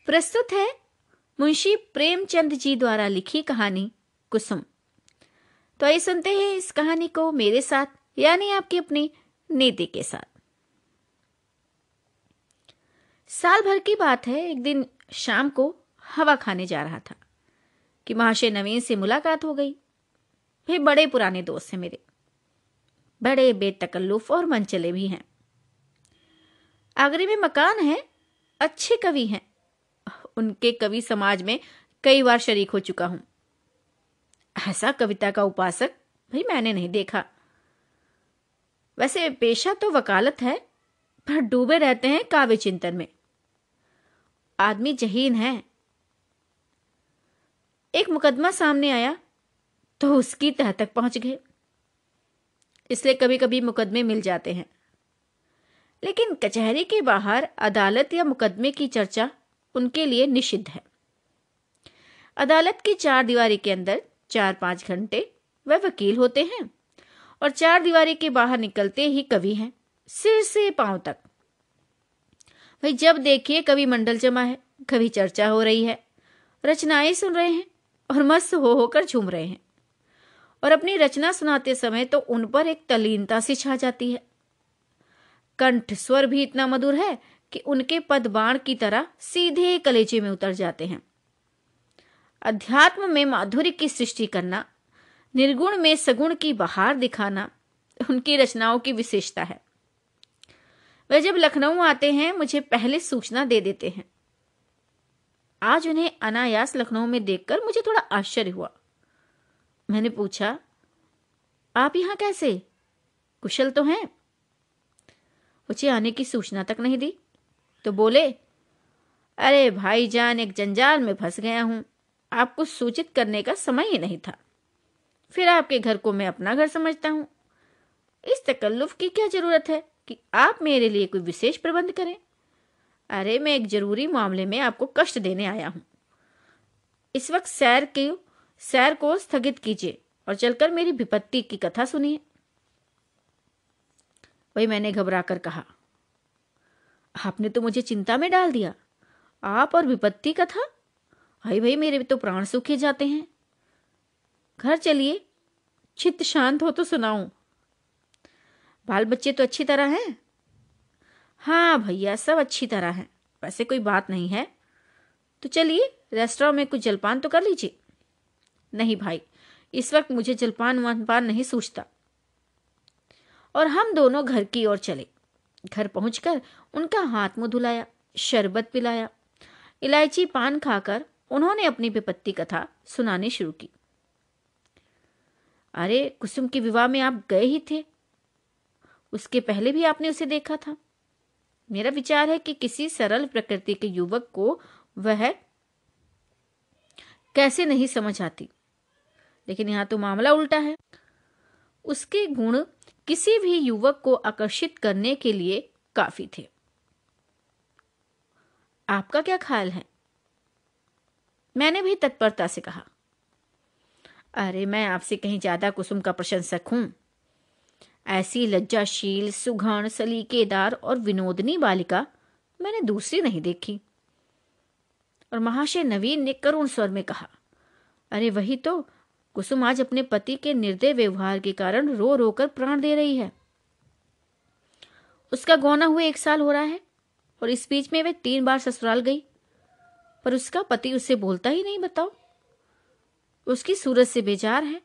प्रस्तुत है मुंशी प्रेमचंद जी द्वारा लिखी कहानी कुसुम। तो आइए सुनते हैं इस कहानी को मेरे साथ, यानी आपकी अपनी नीति के साथ। साल भर की बात है, एक दिन शाम को हवा खाने जा रहा था कि महाशय नवीन से मुलाकात हो गई। वे बड़े पुराने दोस्त हैं मेरे, बड़े बेतकल्लुफ और मनचले भी हैं। आगरे में मकान है, अच्छे कवि हैं। उनके कवि समाज में कई बार शरीक हो चुका हूं। ऐसा कविता का उपासक भाई मैंने नहीं देखा। वैसे पेशा तो वकालत है, पर डूबे रहते हैं काव्य चिंतन में। आदमी जहीन है। एक मुकदमा सामने आया तो उसकी तह तक पहुंच गए। इसलिए कभी कभी मुकदमे मिल जाते हैं, लेकिन कचहरी के बाहर अदालत या मुकदमे की चर्चा उनके लिए निषिद्ध है। अदालत की चार दीवारी के अंदर 4-5 घंटे वह वकील होते हैं, और चार दीवारी के बाहर निकलते ही कवि हैं, सिर से पांव तक। भाई जब देखिए कवि मंडल जमा है, कवि चर्चा हो रही है, रचनाएं सुन रहे हैं और मस्त हो होकर झूम रहे हैं। और अपनी रचना सुनाते समय तो उन पर एक तल्लीनता सी छा जाती है। कंठ स्वर भी इतना मधुर है कि उनके पद बाण की तरह सीधे कलेजे में उतर जाते हैं। अध्यात्म में माधुर्य की सृष्टि करना, निर्गुण में सगुण की बहार दिखाना उनकी रचनाओं की विशेषता है। वे जब लखनऊ आते हैं मुझे पहले सूचना दे देते हैं। आज उन्हें अनायास लखनऊ में देखकर मुझे थोड़ा आश्चर्य हुआ। मैंने पूछा, आप यहां कैसे, कुशल तो हैं? मुझे आने की सूचना तक नहीं दी तो बोले, अरे भाईजान, एक जंजाल में फंस गया हूं, आपको सूचित करने का समय ही नहीं था। फिर आपके घर को मैं अपना घर समझता हूं। इस तकल्लुफ की क्या जरूरत है कि आप मेरे लिए कोई विशेष प्रबंध करें? अरे मैं एक जरूरी मामले में आपको कष्ट देने आया हूं। इस वक्त सैर को स्थगित कीजिए और चलकर मेरी विपत्ति की कथा सुनिए। वही मैंने घबरा कर कहा, आपने तो मुझे चिंता में डाल दिया। आप और विपत्ति कथा? भाई मेरे तो प्राण सूखे जाते हैं। घर चलिए, चित्त शांत हो तो सुनाऊं। बाल बच्चे तो अच्छी तरह हैं? हाँ भैया, सब अच्छी तरह हैं। वैसे कोई बात नहीं है तो चलिए रेस्टोरेंट में कुछ जलपान तो कर लीजिए। नहीं भाई, इस वक्त मुझे जलपान वनपान नहीं सूझता। और हम दोनों घर की ओर चले। घर पहुंचकर उनका हाथ मुंह धुलाया, शरबत पिलाया, इलायची पान खाकर उन्होंने अपनी विपत्ति कथा सुनानी शुरू की। अरे कुसुम के विवाह में आप गए ही थे, उसके पहले भी आपने उसे देखा था। मेरा विचार है कि किसी सरल प्रकृति के युवक को वह कैसे नहीं समझ आती, लेकिन यहां तो मामला उल्टा है। उसके गुण किसी भी युवक को आकर्षित करने के लिए काफी थे। आपका क्या ख्याल है? मैंने भी तत्परता से कहा। अरे मैं आपसे कहीं ज्यादा कुसुम का प्रशंसक हूं। ऐसी लज्जाशील, सुघड़, सलीकेदार और विनोदनी बालिका मैंने दूसरी नहीं देखी। और महाशय नवीन ने करुण स्वर में कहा, अरे वही तो, कुसुम आज अपने पति के निर्दय व्यवहार के कारण रो रो कर प्राण दे रही है। उसका गौना हुए 1 साल हो रहा है और इस बीच में वे 3 बार ससुराल गई, पर उसका पति उससे बोलता ही नहीं। बताओ, उसकी सूरत से बेजार है।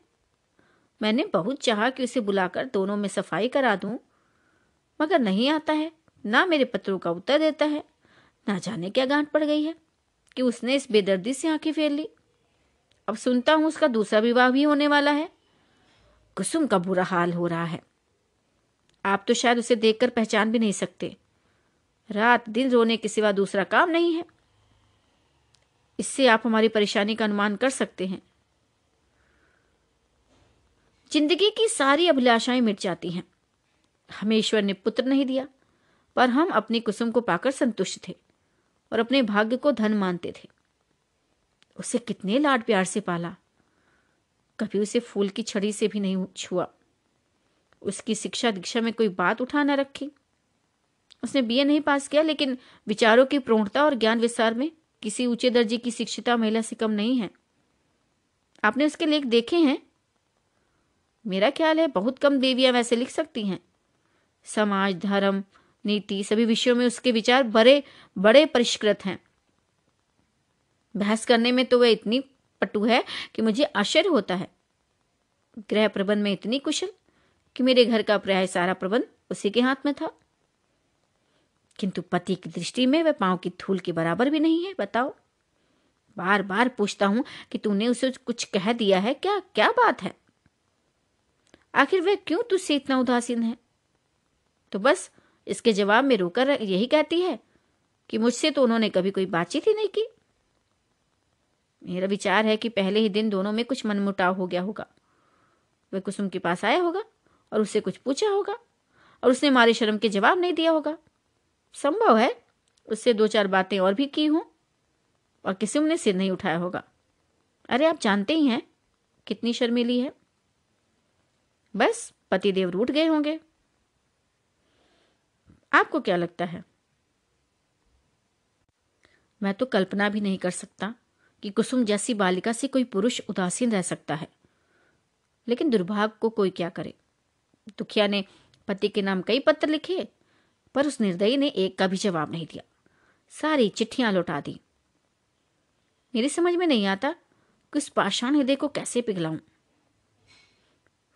मैंने बहुत चाहा कि उसे बुलाकर दोनों में सफाई करा दूं, मगर नहीं आता है, ना मेरे पत्रों का उत्तर देता है। ना जाने क्या गांठ पड़ गई है कि उसने इस बेदर्दी से आंखें फेर ली। अब सुनता हूं उसका दूसरा विवाह भी होने वाला है। कुसुम का बुरा हाल हो रहा है। आप तो शायद उसे देखकर पहचान भी नहीं सकते। रात दिन रोने के सिवा दूसरा काम नहीं है। इससे आप हमारी परेशानी का अनुमान कर सकते हैं। जिंदगी की सारी अभिलाषाएं मिट जाती हैं। हमें ईश्वर ने पुत्र नहीं दिया, पर हम अपनी कुसुम को पाकर संतुष्ट थे और अपने भाग्य को धन मानते थे। उसे कितने लाड प्यार से पाला, कभी उसे फूल की छड़ी से भी नहीं छुआ। उसकी शिक्षा दीक्षा में कोई बात उठा न रखी। उसने बीए नहीं पास किया, लेकिन विचारों की प्रौढ़ता और ज्ञान विस्तार में किसी ऊंचे दर्जे की शिक्षिता महिला से कम नहीं है। आपने उसके लेख देखे हैं? मेरा ख्याल है बहुत कम देवियां वैसे लिख सकती हैं। समाज, धर्म, नीति सभी विषयों में उसके विचार बड़े बड़े परिष्कृत हैं। बहस करने में तो वह इतनी पटु है कि मुझे आश्चर्य होता है। गृह प्रबंध में इतनी कुशल कि मेरे घर का प्राय सारा प्रबंध उसी के हाथ में था। किंतु पति की दृष्टि में वह पांव की धूल के बराबर भी नहीं है। बताओ, बार बार पूछता हूं कि तूने उसे कुछ कह दिया है क्या? क्या बात है? आखिर वह क्यों तुझसे इतना उदासीन है? तो बस इसके जवाब में रोकर यही कहती है कि मुझसे तो उन्होंने कभी कोई बातचीत ही नहीं की। मेरा विचार है कि पहले ही दिन दोनों में कुछ मनमुटाव हो गया होगा। वह कुसुम के पास आया होगा और उससे कुछ पूछा होगा और उसने मारे शर्म के जवाब नहीं दिया होगा। संभव है उससे 2-4 बातें और भी की हों और कुसुम ने सिर नहीं उठाया होगा। अरे आप जानते ही हैं कितनी शर्मीली है। बस पतिदेव रूठ गए होंगे। आपको क्या लगता है? मैं तो कल्पना भी नहीं कर सकता कि कुसुम जैसी बालिका से कोई पुरुष उदासीन रह सकता है। लेकिन दुर्भाग्य को कोई क्या करे। दुखिया ने पति के नाम कई पत्र लिखे, पर उस निर्दयी ने एक का भी जवाब नहीं दिया। सारी चिट्ठियां लौटा दी। मेरी समझ में नहीं आता कि उस पाषाण हृदय को कैसे पिघलाऊं।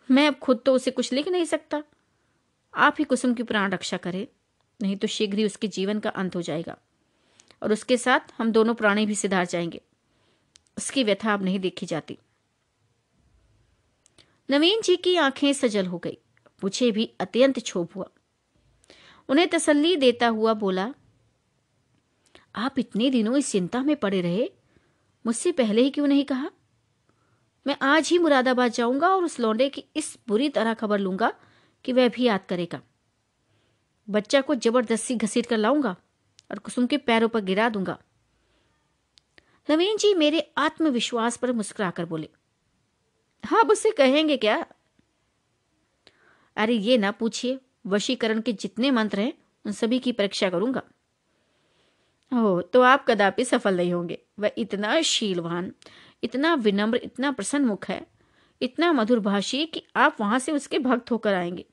मैं अब खुद तो उसे कुछ लिख नहीं सकता। आप ही कुसुम की प्राण रक्षा करें, नहीं तो शीघ्र ही उसके जीवन का अंत हो जाएगा और उसके साथ हम दोनों प्राणी भी सिधार जाएंगे। उसकी व्यथा अब नहीं देखी जाती। नवीन जी की आंखें सजल हो गई। मुझे भी अत्यंत क्षोभ हुआ। उन्हें तसल्ली देता हुआ बोला, आप इतने दिनों इस चिंता में पड़े रहे, मुझसे पहले ही क्यों नहीं कहा? मैं आज ही मुरादाबाद जाऊंगा और उस लौंडे की इस बुरी तरह खबर लूंगा कि वह भी याद करेगा। बच्चा को जबरदस्ती घसीट कर लाऊंगा और कुसुम के पैरों पर गिरा दूंगा। नवीन जी मेरे आत्मविश्वास पर मुस्कुराकर बोले, हाँ, अब उससे कहेंगे क्या? अरे ये ना पूछिए, वशीकरण के जितने मंत्र हैं उन सभी की परीक्षा करूंगा। ओह, तो आप कदापि सफल नहीं होंगे। वह इतना शीलवान, इतना विनम्र, इतना प्रसन्न मुख है, इतना मधुरभाषी कि आप वहां से उसके भक्त होकर आएंगे।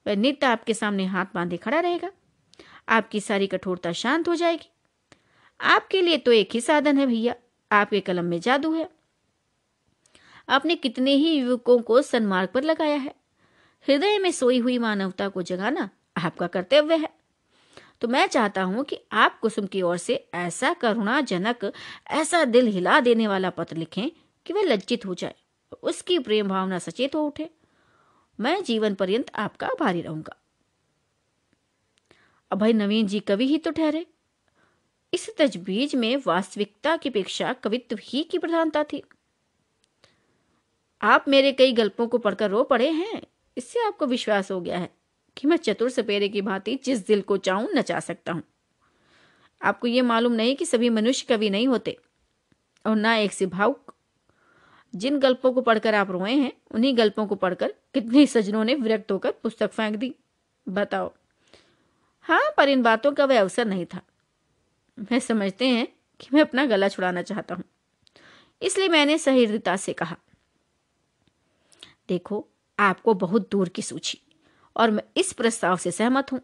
वह नित्य आपके सामने हाथ बांधे खड़ा रहेगा। आपकी सारी कठोरता शांत हो जाएगी। आपके लिए तो एक ही साधन है भैया, आपके कलम में जादू है। आपने कितने ही युवकों को सन्मार्ग पर लगाया है। हृदय में सोई हुई मानवता को जगाना आपका कर्तव्य है। तो मैं चाहता हूं कि आप कुसुम की ओर से ऐसा करुणाजनक, ऐसा दिल हिला देने वाला पत्र लिखें कि वह लज्जित हो जाए, उसकी प्रेम भावना सचेत हो उठे। मैं जीवन पर्यंत आपका आभारी रहूंगा। अब भाई नवीन जी कवि ही तो ठहरे। इस तजवीज में वास्तविकता की अपेक्षा कवित्व ही की प्रधानता थी। आप मेरे कई गल्पों को पढ़कर रो पड़े हैं। इससे आपको विश्वास हो गया है कि मैं चतुर सपेरे की भांति जिस दिल को चाहूं नचा सकता हूं। आपको ये मालूम नहीं कि सभी मनुष्य कवि नहीं होते और ना एक से भावुक। जिन गल्पों को पढ़कर आप रोए हैं, उन्हीं गल्पों को पढ़कर कितने सज्जनों ने विरक्त होकर पुस्तक फेंक दी। बताओ। हाँ, पर इन बातों का वह अवसर नहीं था। वे समझते हैं कि मैं अपना गला छुड़ाना चाहता हूं, इसलिए मैंने सहृदयता से कहा, देखो, आपको बहुत दूर की सूझी और मैं इस प्रस्ताव से सहमत हूं।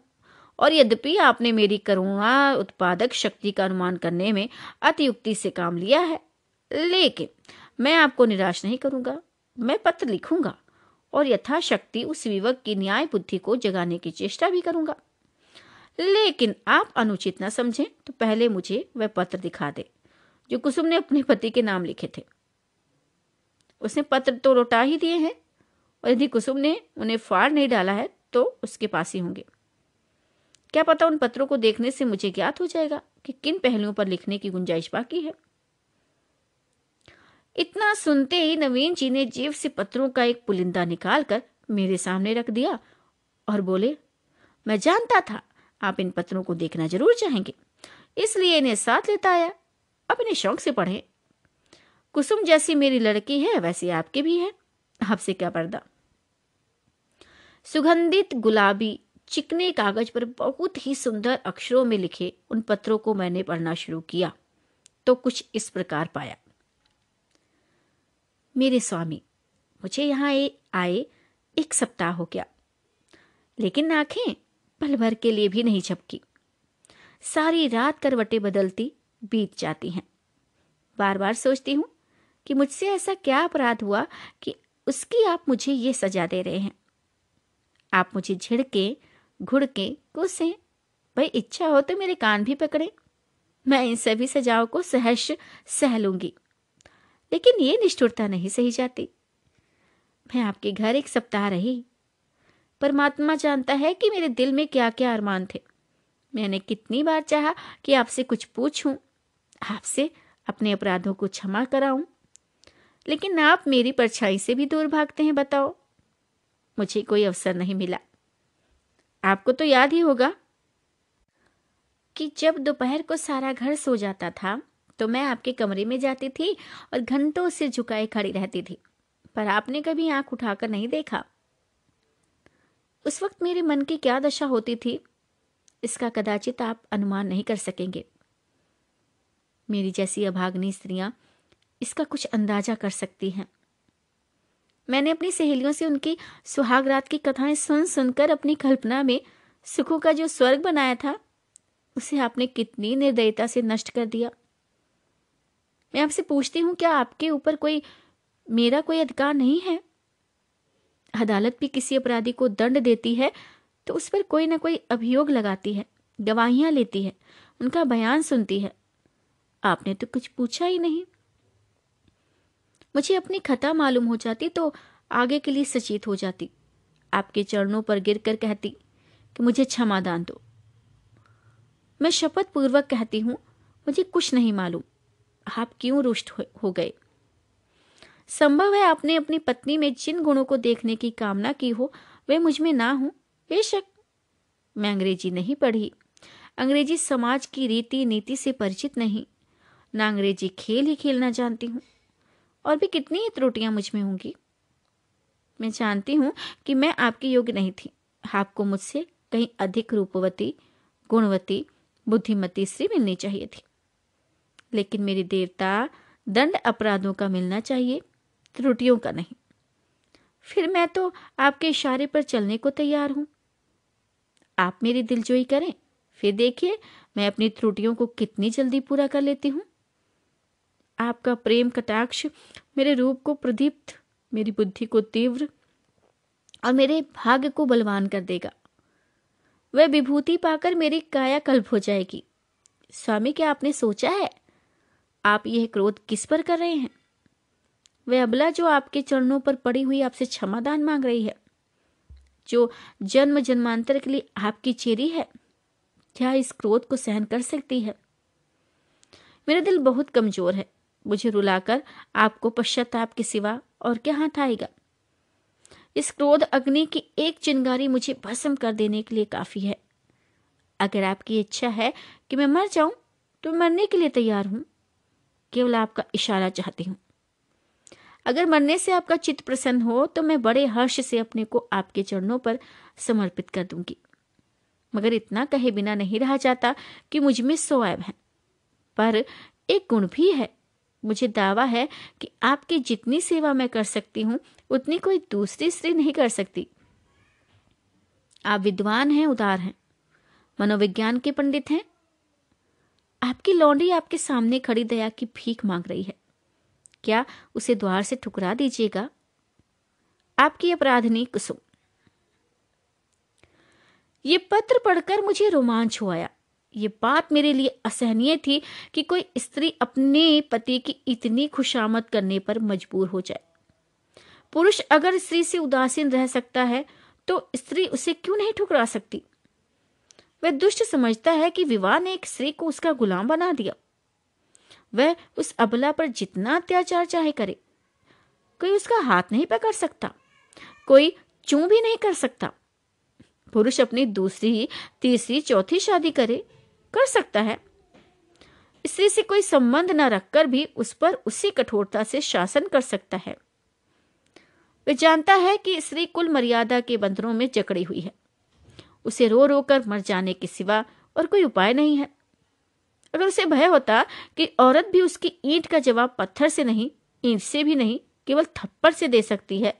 और यद्यपि आपने मेरी करुणा उत्पादक शक्ति का अनुमान करने में अतियुक्ति से काम लिया है, लेकिन मैं आपको निराश नहीं करूंगा। मैं पत्र लिखूंगा और यथाशक्ति उस युवक की न्याय बुद्धि को जगाने की चेष्टा भी करूंगा। लेकिन आप अनुचित न समझें तो पहले मुझे वह पत्र दिखा दे जो कुसुम ने अपने पति के नाम लिखे थे। उसने पत्र तो लौटा ही दिए हैं और यदि कुसुम ने उन्हें फाड़ नहीं डाला है तो उसके पास ही होंगे। क्या पता उन पत्रों को देखने से मुझे ज्ञात हो जाएगा कि किन पहलुओं पर लिखने की गुंजाइश बाकी है। इतना सुनते ही नवीन जी ने जेब से पत्रों का एक पुलिंदा निकालकर मेरे सामने रख दिया और बोले, मैं जानता था आप इन पत्रों को देखना जरूर चाहेंगे, इसलिए इन्हें साथ लेता आया। अब इन्हें शौक से पढ़ें। कुसुम जैसी मेरी लड़की है वैसी आपके भी है, आपसे क्या पर्दा। सुगंधित गुलाबी चिकने कागज पर बहुत ही सुंदर अक्षरों में लिखे उन पत्रों को मैंने पढ़ना शुरू किया तो कुछ इस प्रकार पाया। मेरे स्वामी, मुझे यहाँ आए 1 सप्ताह हो गया, लेकिन आंखें पल भर के लिए भी नहीं झपकी। सारी रात करवटें बदलती बीत जाती हैं। बार बार सोचती हूँ कि मुझसे ऐसा क्या अपराध हुआ कि उसकी आप मुझे ये सजा दे रहे हैं। आप मुझे झिड़के, घुड़के, कोसें, भाई इच्छा हो तो मेरे कान भी पकड़े, मैं इन सभी सजाओं को सहर्ष सह लूंगी, लेकिन ये निष्ठुरता नहीं सही जाती। मैं आपके घर 1 सप्ताह रही। परमात्मा जानता है कि मेरे दिल में क्या क्या अरमान थे। मैंने कितनी बार चाहा कि आपसे कुछ पूछूं, आपसे अपने अपराधों को क्षमा कराऊं, लेकिन आप मेरी परछाई से भी दूर भागते हैं। बताओ, मुझे कोई अवसर नहीं मिला। आपको तो याद ही होगा कि जब दोपहर को सारा घर सो जाता था तो मैं आपके कमरे में जाती थी और घंटों सिर झुकाए खड़ी रहती थी, पर आपने कभी आंख उठाकर नहीं देखा। उस वक्त मेरे मन की क्या दशा होती थी, इसका कदाचित आप अनुमान नहीं कर सकेंगे। मेरी जैसी अभागिनी स्त्रियां इसका कुछ अंदाजा कर सकती हैं। मैंने अपनी सहेलियों से उनकी सुहाग रात की कथाएं सुन सुनकर अपनी कल्पना में सुखों का जो स्वर्ग बनाया था, उसे आपने कितनी निर्दयता से नष्ट कर दिया। मैं आपसे पूछती हूँ, क्या आपके ऊपर मेरा कोई अधिकार नहीं है? अदालत भी किसी अपराधी को दंड देती है तो उस पर कोई ना कोई अभियोग लगाती है, गवाहियां लेती है, उनका बयान सुनती है। आपने तो कुछ पूछा ही नहीं। मुझे अपनी खता मालूम हो जाती तो आगे के लिए सचेत हो जाती, आपके चरणों पर गिरकर कहती कि मुझे क्षमा दान दो। मैं शपथ पूर्वक कहती हूँ, मुझे कुछ नहीं मालूम आप क्यों रुष्ट हो गए। संभव है आपने अपनी पत्नी में जिन गुणों को देखने की कामना की हो वे मुझ में ना हो। बेशक मैं अंग्रेजी नहीं पढ़ी, अंग्रेजी समाज की रीति नीति से परिचित नहीं, ना अंग्रेजी खेल ही खेलना जानती हूँ, और भी कितनी ही त्रुटियां मुझ में होंगी। मैं जानती हूँ कि मैं आपके योग्य नहीं थी। आपको मुझसे कहीं अधिक रूपवती, गुणवती, बुद्धिमती स्त्री मिलनी चाहिए थी, लेकिन मेरी देवता, दंड अपराधों का मिलना चाहिए, त्रुटियों का नहीं। फिर मैं तो आपके इशारे पर चलने को तैयार हूं। आप मेरी दिलजोई करें, फिर देखिए मैं अपनी त्रुटियों को कितनी जल्दी पूरा कर लेती हूं। आपका प्रेम कटाक्ष मेरे रूप को प्रदीप्त, मेरी बुद्धि को तीव्र और मेरे भाग्य को बलवान कर देगा। वह विभूति पाकर मेरी काया कल्प हो जाएगी। स्वामी, क्या आपने सोचा है आप यह क्रोध किस पर कर रहे हैं? वह अबला जो आपके चरणों पर पड़ी हुई आपसे क्षमादान मांग रही है, जो जन्म जन्मांतर के लिए आपकी चेरी है, क्या इस क्रोध को सहन कर सकती है? मेरा दिल बहुत कमजोर है। मुझे रुलाकर आपको पश्चाताप के सिवा और क्या हाथ आएगा? इस क्रोध अग्नि की एक चिंगारी मुझे भस्म कर देने के लिए काफी है। अगर आपकी इच्छा है कि मैं मर जाऊं तो मरने के लिए तैयार हूं। केवल आपका इशारा चाहती हूं। अगर मरने से आपका चित्त प्रसन्न हो तो मैं बड़े हर्ष से अपने को आपके चरणों पर समर्पित कर दूंगी। मगर इतना कहे बिना नहीं रहा जाता कि मुझ में 100 ऐब हैं, पर एक गुण भी है। मुझे दावा है कि आपकी जितनी सेवा मैं कर सकती हूँ उतनी कोई दूसरी स्त्री नहीं कर सकती। आप विद्वान हैं, उदार हैं, मनोविज्ञान के पंडित हैं। आपकी लौंडी आपके सामने खड़ी दया की भीख मांग रही है, क्या उसे द्वार से ठुकरा दीजिएगा? आपकी अपराधनी कुसुम। ये पत्र पढ़कर मुझे रोमांच हो आया। ये बात मेरे लिए असहनीय थी कि कोई स्त्री अपने पति की इतनी खुशामद करने पर मजबूर हो जाए। पुरुष अगर स्त्री से उदासीन रह सकता है तो स्त्री उसे क्यों नहीं ठुकरा सकती? वह दुष्ट समझता है कि विवाह ने एक स्त्री को उसका गुलाम बना दिया। वह उस अबला पर जितना अत्याचार चाहे करे, कोई उसका हाथ नहीं पकड़ सकता, कोई चूं भी नहीं कर सकता। पुरुष अपनी दूसरी, तीसरी, चौथी शादी कर सकता है। स्त्री से कोई संबंध न रखकर भी उस पर उसी कठोरता से शासन कर सकता है। वह जानता है कि स्त्री कुल मर्यादा के बंधनों में जकड़ी हुई है। उसे रो रो कर मर जाने के सिवा और कोई उपाय नहीं है। अगर उसे भय होता कि औरत भी उसकी ईंट का जवाब पत्थर से नहीं, ईंट से भी नहीं, केवल थप्पड़ से दे सकती है,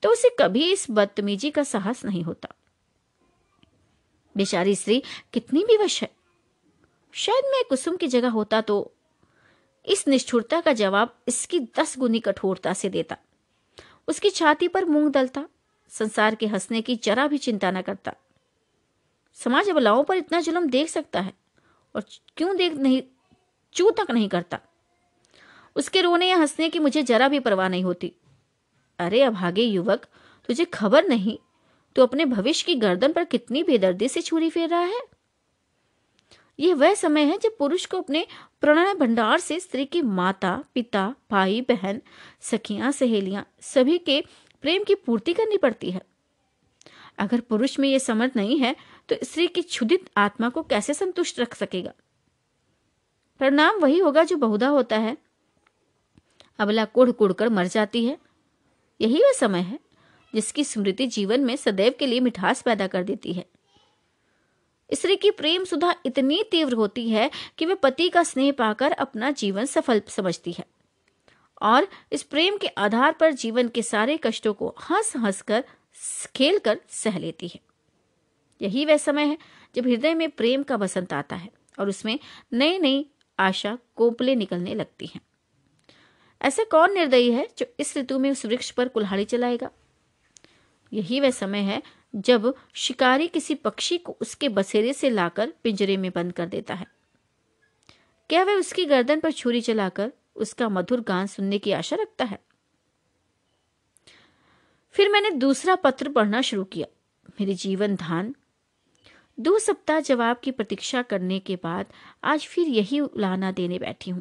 तो उसे कभी इस बदतमीजी का साहस नहीं होता। बेचारी स्त्री कितनी विवश है। शायद मैं कुसुम की जगह होता तो इस निष्ठुरता का जवाब इसकी 10 गुनी कठोरता से देता, उसकी छाती पर मूंग दलता, संसार के हंसने की जरा भी चिंता न करता। समाज अबलाओं पर इतना जुल्म देख सकता है और क्यों देख नहीं, चू तक नहीं करता। उसके रोने या हंसने की मुझे जरा भी परवाह नहीं होती। अरे अभागे युवक, तुझे खबर नहीं तो अपने भविष्य की गर्दन पर कितनी बेदर्दी से छुरी फेर रहा है। यह वह समय है जब पुरुष को अपने प्रणय भंडार से स्त्री की माता, पिता, भाई, बहन, सखियां, सहेलियां सभी के प्रेम की पूर्ति करनी पड़ती है। अगर पुरुष में यह समर्थ नहीं है तो स्त्री की क्षुधित आत्मा को कैसे संतुष्ट रख सकेगा। परिणाम वही होगा जो बहुधा होता है, अबला कुढ़ कुढ़ कर मर जाती है। यही वह समय है जिसकी स्मृति जीवन में सदैव के लिए मिठास पैदा कर देती है। स्त्री की प्रेम सुधा इतनी तीव्र होती है कि वह पति का स्नेह पाकर अपना जीवन सफल समझती है और इस प्रेम के आधार पर जीवन के सारे कष्टों को हंस हंस कर खेल कर सह लेती है। यही वह समय है जब हृदय में प्रेम का बसंत आता है और उसमें नई नई आशा कोपले निकलने लगती हैं। ऐसा कौन निर्दयी है जो इस ऋतु में उस वृक्ष पर कुल्हाड़ी चलाएगा। यही वह समय है जब शिकारी किसी पक्षी को उसके बसेरे से लाकर पिंजरे में बंद कर देता है। क्या वह उसकी गर्दन पर छुरी चलाकर उसका मधुर गान सुनने की आशा रखता है। फिर मैंने दूसरा पत्र पढ़ना शुरू किया। मेरी जीवन धान 2 सप्ताह जवाब की प्रतीक्षा करने के बाद आज फिर यही उलाहना देने बैठी हूं।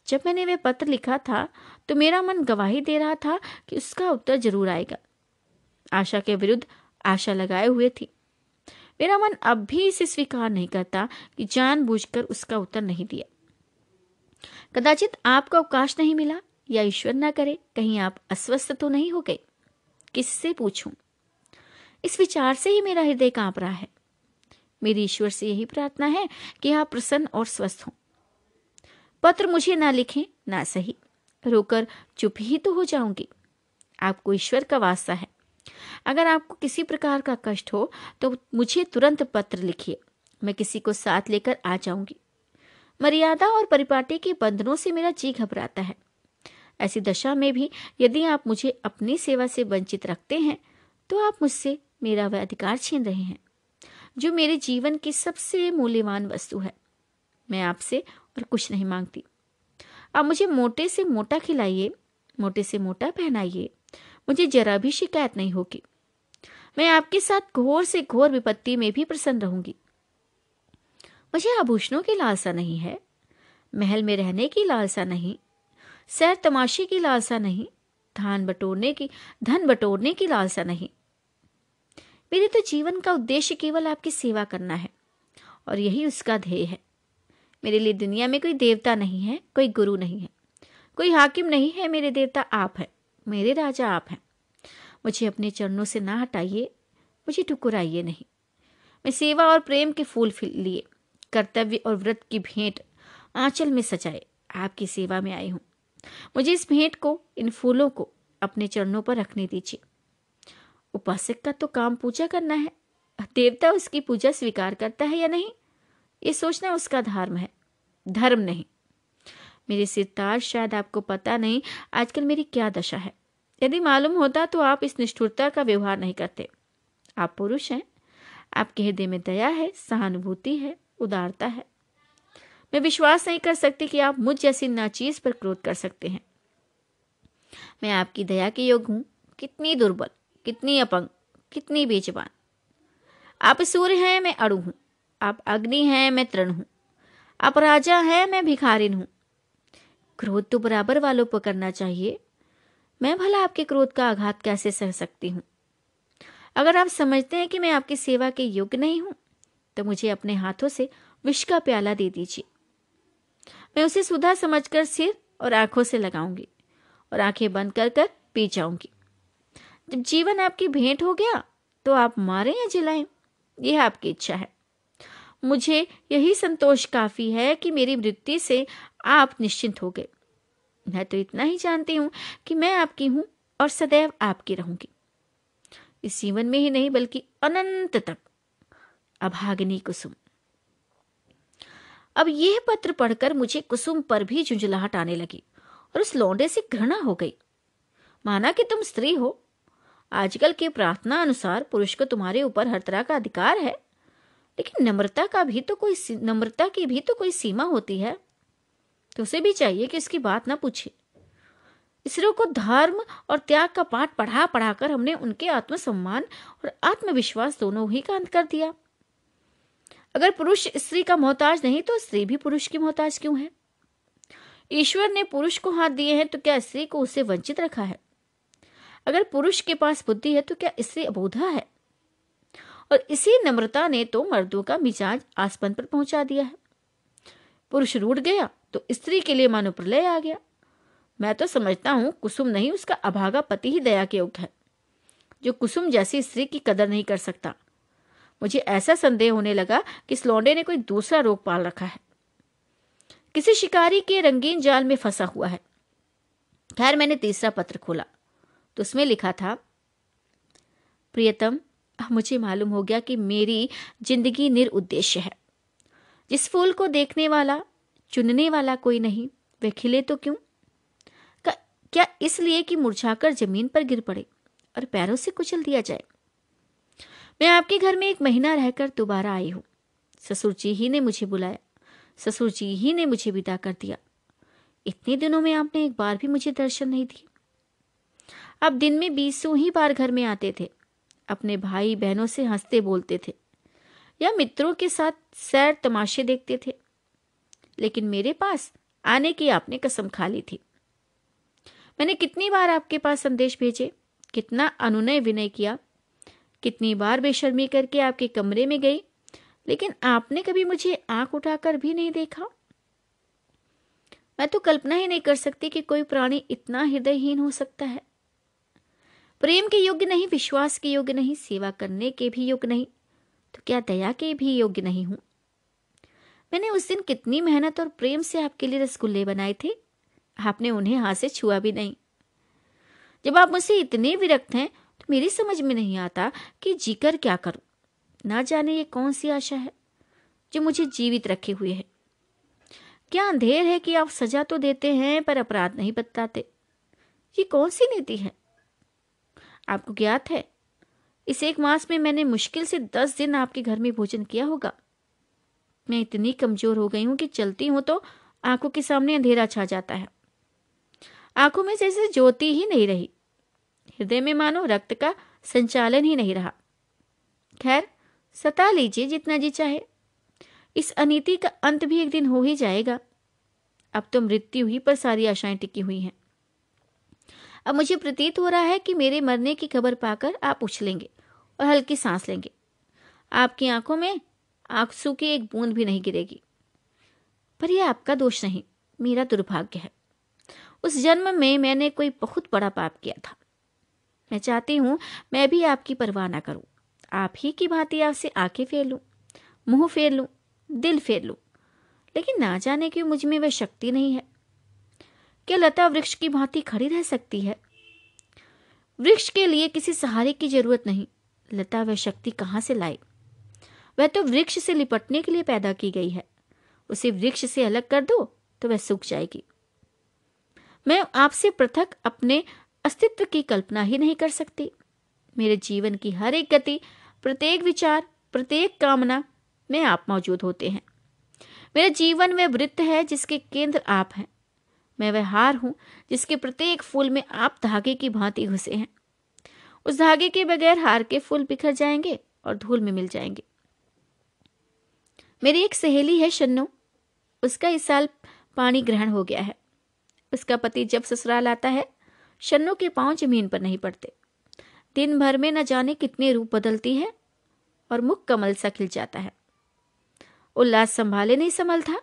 जब मैंने वह पत्र लिखा था तो मेरा मन गवाही दे रहा था कि उसका उत्तर जरूर आएगा। आशा के विरुद्ध आशा लगाए हुए थी। मेरा मन अब भी इसे स्वीकार नहीं करता कि जानबूझकर उसका उत्तर नहीं दिया। कदाचित आपको अवकाश नहीं मिला या ईश्वर न करे कहीं आप अस्वस्थ तो नहीं हो गए। किससे पूछूं? इस विचार से ही मेरा हृदय कांप रहा है। मेरी ईश्वर से यही प्रार्थना है कि आप प्रसन्न और स्वस्थ हों। पत्र मुझे ना लिखें ना सही, रोकर चुप ही तो हो जाऊंगी। आपको ईश्वर का वास्ता है, अगर आपको किसी प्रकार का कष्ट हो तो मुझे तुरंत पत्र लिखिए, मैं किसी को साथ लेकर आ जाऊंगी। मर्यादा और परिपाटी के बंधनों से मेरा जी घबराता है। ऐसी दशा में भी यदि आप मुझे अपनी सेवा से वंचित रखते हैं तो आप मुझसे मेरा वह अधिकार छीन रहे हैं जो मेरे जीवन की सबसे मूल्यवान वस्तु है। मैं आपसे और कुछ नहीं मांगती। आप मुझे मोटे से मोटा खिलाइए, मोटे से मोटा पहनाइए, मुझे जरा भी शिकायत नहीं होगी। मैं आपके साथ घोर से घोर विपत्ति में भी प्रसन्न रहूंगी। मुझे आभूषणों की लालसा नहीं है, महल में रहने की लालसा नहीं, सैर तमाशे की लालसा नहीं, धन बटोरने की लालसा नहीं। मेरे तो जीवन का उद्देश्य केवल आपकी सेवा करना है और यही उसका ध्येय है। मेरे लिए दुनिया में कोई देवता नहीं है, कोई गुरु नहीं है, कोई हाकिम नहीं है। मेरे देवता आप हैं, मेरे राजा आप हैं। मुझे अपने चरणों से ना हटाइए, मुझे ठुकराइए नहीं। मैं सेवा और प्रेम के फूल लिए, कर्तव्य और व्रत की भेंट आंचल में सजाए आपकी सेवा में आई हूं। मुझे इस भेंट को, इन फूलों को अपने चरणों पर रखने दीजिए। उपासक का तो काम पूजा करना है, देवता उसकी पूजा स्वीकार करता है या नहीं, ये सोचना उसका धर्म है, धर्म नहीं। मेरे सिरताज, शायद आपको पता नहीं आजकल मेरी क्या दशा है। यदि मालूम होता तो आप इस निष्ठुरता का व्यवहार नहीं करते। आप पुरुष हैं, आपके हृदय में दया है, सहानुभूति है, उदारता है। मैं विश्वास नहीं कर सकती कि आप मुझ जैसी नाचीज पर क्रोध कर सकते हैं। मैं आपकी दया के योग्य हूं। कितनी दुर्बल, कितनी अपंग, कितनी बेजुबान। आप सूर्य हैं, मैं अणु हूं। आप अग्नि हैं, मैं तृण हूं। आप राजा हैं, मैं भिखारिन हूं। क्रोध तो बराबर वालों पर करना चाहिए। मैं भला आपके क्रोध का आघात कैसे सह सकती हूं? अगर आप समझते हैं कि मैं आपकी सेवा के योग्य नहीं हूं तो मुझे अपने हाथों से विष का प्याला दे दीजिए। मैं उसे सुधा समझकर सिर और आंखों से लगाऊंगी और आंखें बंद कर कर पी जाऊंगी। जब जीवन आपकी भेंट हो गया तो आप मारें या जिलाएं, यह आपकी इच्छा है। मुझे यही संतोष काफी है कि मेरी मृत्यु से आप निश्चिंत हो गए। मैं तो इतना ही जानती हूं कि मैं आपकी हूं और सदैव आपकी रहूंगी, इस जीवन में ही नहीं बल्कि अनंत तक। अभागिनी कुसुम। अब यह पत्र पढ़कर मुझे कुसुम पर भी झुंझलाहट आने लगी और उस लौंडे से घृणा हो गई। माना कि तुम स्त्री हो, आजकल के प्रार्थना अनुसार पुरुष को तुम्हारे ऊपर हर तरह का अधिकार है, लेकिन नम्रता की भी तो कोई सीमा होती है। तो उसे भी चाहिए कि उसकी बात ना पूछे। स्त्रियों को धर्म और त्याग का पाठ पढ़ा पढ़ाकर हमने उनके आत्मसम्मान और आत्मविश्वास दोनों ही का अंत कर दिया। अगर पुरुष स्त्री का मोहताज नहीं तो स्त्री भी पुरुष की मोहताज क्यों है? ईश्वर ने पुरुष को हाथ दिए हैं तो क्या स्त्री को उससे वंचित रखा है? अगर पुरुष के पास बुद्धि है तो क्या स्त्री अबोधा है? और इसी नम्रता ने तो मर्दों का मिजाज आसमान पर पहुंचा दिया है। पुरुष रूठ गया तो स्त्री के लिए मानो प्रलय आ गया। मैं तो समझता हूं कुसुम नहीं, उसका अभागा पति ही दया के योग्य है, जो कुसुम जैसी स्त्री की कदर नहीं कर सकता। मुझे ऐसा संदेह होने लगा कि इस लौंडे ने कोई दूसरा रोग पाल रखा है, किसी शिकारी के रंगीन जाल में फंसा हुआ है। खैर, मैंने तीसरा पत्र खोला तो उसमें लिखा था, प्रियतम, मुझे मालूम हो गया कि मेरी जिंदगी निरुद्देश्य है। जिस फूल को देखने वाला, चुनने वाला कोई नहीं, वह खिले तो क्यों? क्या इसलिए कि मुरझाकर जमीन पर गिर पड़े और पैरों से कुचल दिया जाए? मैं आपके घर में 1 महीना रहकर दोबारा आई हूं। ससुर जी ही ने मुझे बुलाया, ससुर जी ही ने मुझे विदा कर दिया। इतने दिनों में आपने एक बार भी मुझे दर्शन नहीं दिए। आप दिन में 20 ही बार घर में आते थे, अपने भाई बहनों से हंसते बोलते थे या मित्रों के साथ सैर तमाशे देखते थे, लेकिन मेरे पास आने की आपने कसम खा ली थी। मैंने कितनी बार आपके पास संदेश भेजे, कितना अनुनय विनय किया, कितनी बार बेशर्मी करके आपके कमरे में गई, लेकिन आपने कभी मुझे आंख उठाकर भी नहीं देखा। मैं तो कल्पना ही नहीं कर सकती कि कोई प्राणी इतना हृदयहीन हो सकता है। प्रेम के योग्य नहीं, विश्वास के योग्य नहीं, सेवा करने के भी योग्य नहीं, तो क्या दया के भी योग्य नहीं हूं? मैंने उस दिन कितनी मेहनत और प्रेम से आपके लिए रसगुल्ले बनाए थे, आपने उन्हें हाथ से छुआ भी नहीं। जब आप मुझसे इतने विरक्त हैं तो मेरी समझ में नहीं आता कि जीकर क्या करूं। ना जाने ये कौन सी आशा है जो मुझे जीवित रखे हुए है। क्या अंधेर है कि आप सजा तो देते हैं पर अपराध नहीं बताते? ये कौन सी नीति है? आपको ज्ञात है, इस 1 मास में मैंने मुश्किल से 10 दिन आपके घर में भोजन किया होगा। मैं इतनी कमजोर हो गई हूं कि चलती हूं तो आंखों के सामने अंधेरा छा जाता है। आंखों में जैसे ज्योति ही नहीं रही, हृदय में मानो रक्त का संचालन ही नहीं रहा। खैर, सता लीजिए जितना जी चाहे, इस अनीति का अंत भी एक दिन हो ही जाएगा। अब तो मृत्यु ही पर सारी आशाएं टिकी हुई हैं। अब मुझे प्रतीत हो रहा है कि मेरे मरने की खबर पाकर आप उछलेंगे और हल्की सांस लेंगे। आपकी आंखों में आंसू की एक बूंद भी नहीं गिरेगी। पर यह आपका दोष नहीं, मेरा दुर्भाग्य है। उस जन्म में मैंने कोई बहुत बड़ा पाप किया था। मैं चाहती हूं मैं भी आपकी परवाह ना करूं, आप ही की भांति आपसे आंखें फेर लूं, मुंह फेर लूं, दिल फेर लूं, लेकिन ना जाने क्यों मुझ में वह शक्ति नहीं है। क्या लता वृक्ष की भांति खड़ी रह सकती है? वृक्ष के लिए किसी सहारे की जरूरत नहीं। लता वह शक्ति कहां से लाई? वह तो वृक्ष से लिपटने के लिए पैदा की गई है। उसे वृक्ष से अलग कर दो तो वह सूख जाएगी। मैं आपसे पृथक अपने अस्तित्व की कल्पना ही नहीं कर सकती। मेरे जीवन की हर एक गति, प्रत्येक विचार, प्रत्येक कामना में आप मौजूद होते हैं। मेरा जीवन वह वृत्त है जिसके केंद्र आप हैं। मैं वह हार हूं जिसके प्रत्येक फूल में आप धागे की भांति घुसे हैं। उस धागे के बगैर हार के फूल बिखर जाएंगे और धूल में मिल जाएंगे। मेरी एक सहेली है शन्नो, उसका इस साल पाणी ग्रहण हो गया है। उसका पति जब ससुराल आता है, शन्नो के पांव जमीन पर नहीं पड़ते। दिन भर में न जाने कितने रूप बदलती है और मुख कमल सा खिल जाता है। उल्लास संभाले नहीं संभलता,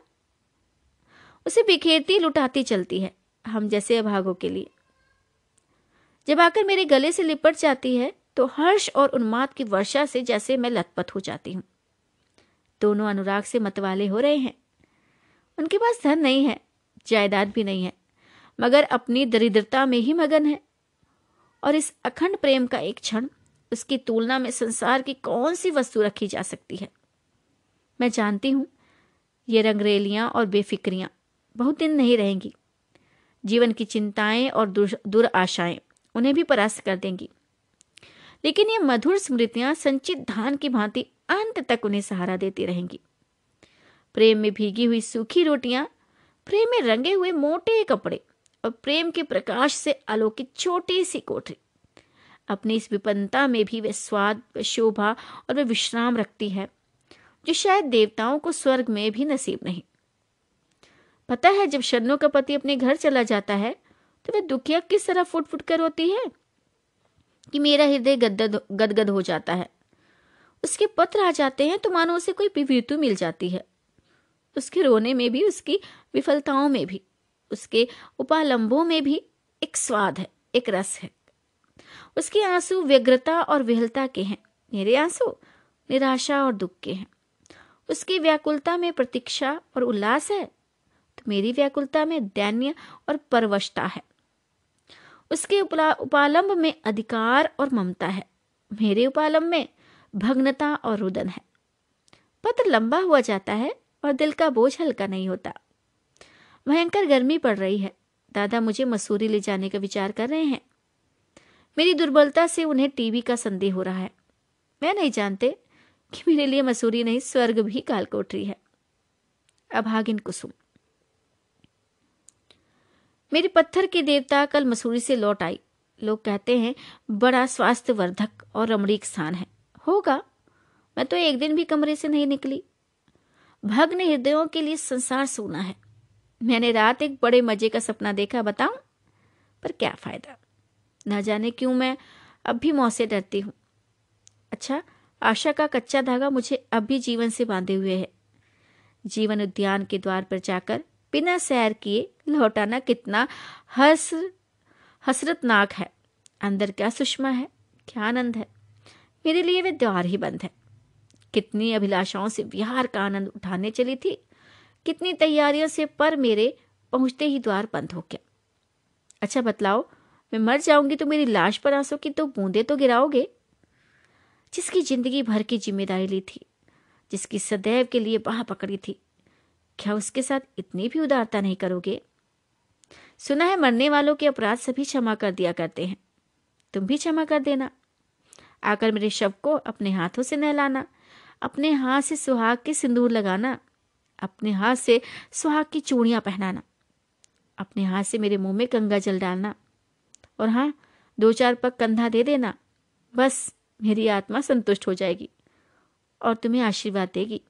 उसे बिखेरती लुटाती चलती है, हम जैसे अभागों के लिए। जब आकर मेरे गले से लिपट जाती है तो हर्ष और उन्माद की वर्षा से जैसे मैं लथपथ हो जाती हूँ। दोनों अनुराग से मतवाले हो रहे हैं। उनके पास धन नहीं है, जायदाद भी नहीं है, मगर अपनी दरिद्रता में ही मगन है। और इस अखंड प्रेम का एक क्षण, उसकी तुलना में संसार की कौन सी वस्तु रखी जा सकती है। मैं जानती हूं ये रंगरेलियां और बेफिक्रियां बहुत दिन नहीं रहेंगी। जीवन की चिंताएं और दुराशाएं उन्हें भी परास्त कर देंगी, लेकिन ये मधुर स्मृतियां संचित धान की भांति अंत तक उन्हें सहारा देती रहेंगी। प्रेम में भीगी हुई सूखी रोटियां, प्रेम में रंगे हुए मोटे कपड़े और प्रेम के प्रकाश से आलोकित छोटी सी कोठरी, अपनी इस विपन्नता में भी वे स्वाद, वे शोभा और वे विश्राम रखती है जो शायद देवताओं को स्वर्ग में भी नसीब नहीं। पता है, जब शरणों का पति अपने घर चला जाता है तो वह दुखिया किस तरह फुट फुट कर रोती है कि मेरा हृदय गदगद हो जाता है। उसके पत्र आ जाते हैं तो मानो उसे कोई विभूति मिल जाती है। उसके रोने में भी, उसकी विफलताओं में भी, उसके उपालंबों में भी एक स्वाद है, एक रस है। उसके आंसू व्यग्रता और विहलता के हैं, मेरे आंसू निराशा और दुख के हैं। उसकी व्याकुलता में प्रतीक्षा और उल्लास है, तो मेरी व्याकुलता में दैन्य और परवशता है। उसके उपालंब में अधिकार और ममता है, मेरे उपालंब में भग्नता और रुदन है। पत्र लंबा हुआ जाता है और दिल का बोझ हल्का नहीं होता। भयंकर गर्मी पड़ रही है। दादा मुझे मसूरी ले जाने का विचार कर रहे हैं। मेरी दुर्बलता से उन्हें टीबी का संदेह हो रहा है। मैं नहीं जानते कि मेरे लिए मसूरी नहीं, स्वर्ग भी कालकोठरी है। अभागिन कुसुम। मेरी पत्थर की देवता कल मसूरी से लौट आई। लोग कहते हैं बड़ा स्वास्थ्यवर्धक और रमणीक स्थान है। होगा, मैं तो एक दिन भी कमरे से नहीं निकली। भग्न हृदयों के लिए संसार सूना है। मैंने रात एक बड़े मजे का सपना देखा, बताऊं? पर क्या फायदा, न जाने क्यों मैं अब भी मौत से डरती हूं। अच्छा, आशा का कच्चा धागा मुझे अब भी जीवन से बांधे हुए है। जीवन उद्यान के द्वार पर जाकर बिना सैर किए लौटाना कितना हसरतनाक है। अंदर क्या सुषमा है, क्या आनंद है। मेरे लिए वे द्वार ही बंद है। कितनी अभिलाषाओं से विहार का आनंद उठाने चली थी, कितनी तैयारियों से, पर मेरे पहुंचते ही द्वार बंद हो गया। अच्छा बतलाओ, मैं मर जाऊंगी तो मेरी लाश पर आंसू की तो बूंदे तो गिराओगे? जिसकी जिंदगी भर की जिम्मेदारी ली थी, जिसकी सदैव के लिए बाह पकड़ी थी, क्या उसके साथ इतनी भी उदारता नहीं करोगे? सुना है मरने वालों के अपराध सभी क्षमा कर दिया करते हैं। तुम भी क्षमा कर देना। आकर मेरे शव को अपने हाथों से नहलाना, अपने हाथ से सुहाग के सिंदूर लगाना, अपने हाथ से सुहाग की चूड़ियां पहनाना, अपने हाथ से मेरे मुंह में गंगा जल डालना, और हाँ, 2-4 पग कंधा दे देना। बस मेरी आत्मा संतुष्ट हो जाएगी और तुम्हें आशीर्वाद देगी।